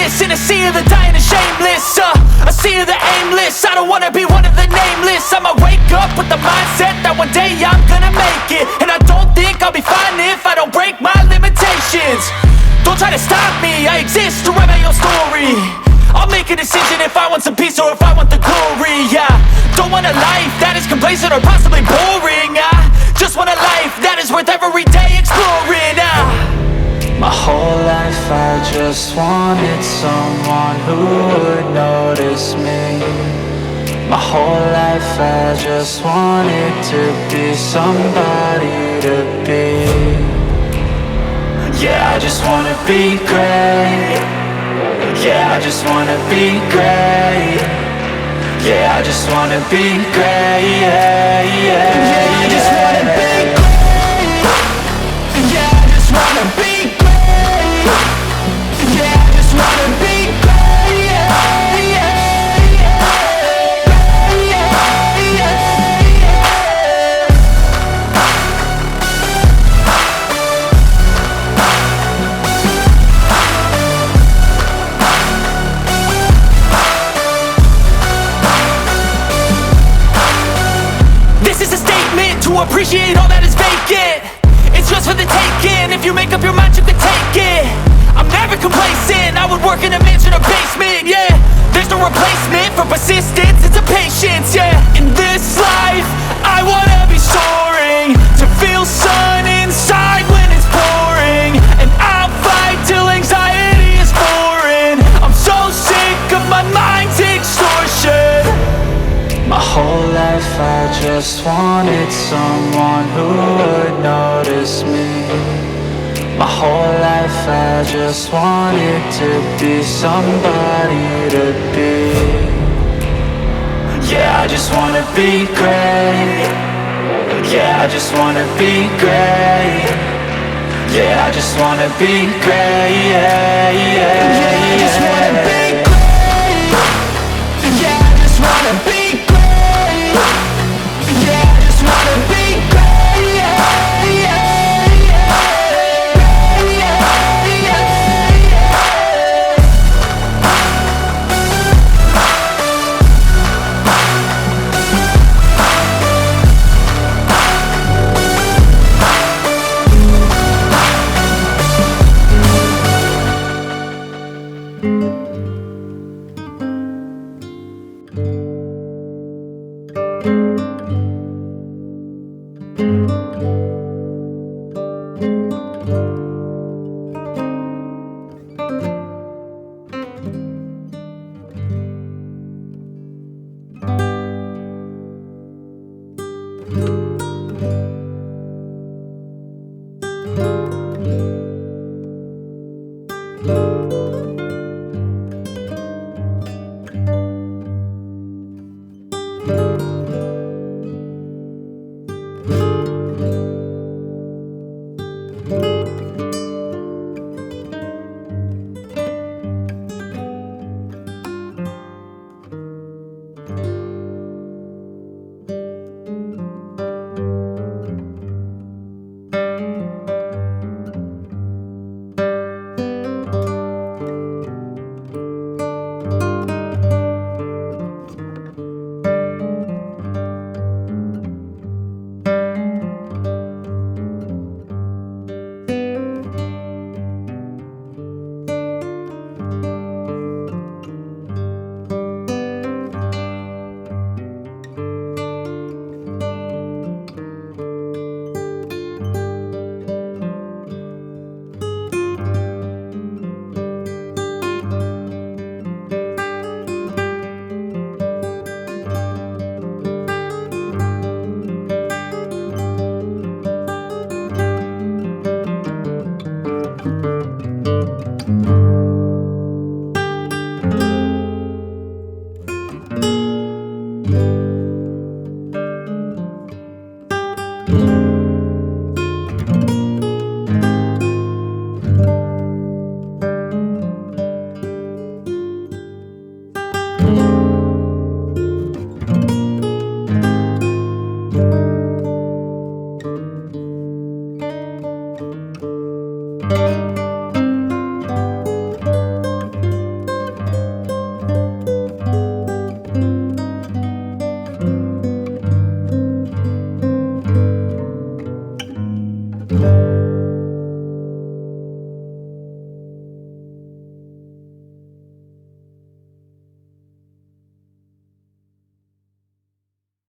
this in a sea of the dying and shameless, a sea of the aimless. I don't wanna be one of the nameless. I'ma wake up with the mindset that one day I'm gonna make it. And I don't think I'll be fine if I don't break my limitations. Don't try to stop me, I exist to write my own story. I'll make a decision if I want some peace or if I want the glory. Yeah, don't want a life that is complacent or possibly boring. I just want a life that is worth every day exploring. My whole life I just wanted someone who would notice me. My whole life I just wanted to be somebody to be. Yeah, I just wanna be great. Yeah, I just wanna be great. Yeah, I just wanna be great. Yeah, I just wanna be great. Yeah, I just wanna be great. Yeah, I just wanna be great. Yeah, to appreciate all that is vacant. It's just for the taking. If you make up your mind, you can take it. I'm never complacent. I would work in a mansion or basement. Yeah, there's no replacement for persistence. It's a patience. Yeah, in this life I wanna be soaring, to feel sun inside when it's pouring. And I'll fight till anxiety is foreign. I'm so sick of my mind's extortion. my whole life I just wanted someone who would notice me. My whole life I just wanted to be somebody to be. Yeah, I just wanna be great. Yeah, I just wanna be great. Yeah, I just wanna be great. Yeah, I just wanna be great. Yeah, I just wanna be great. Yeah, I just wanna be great. Thank you.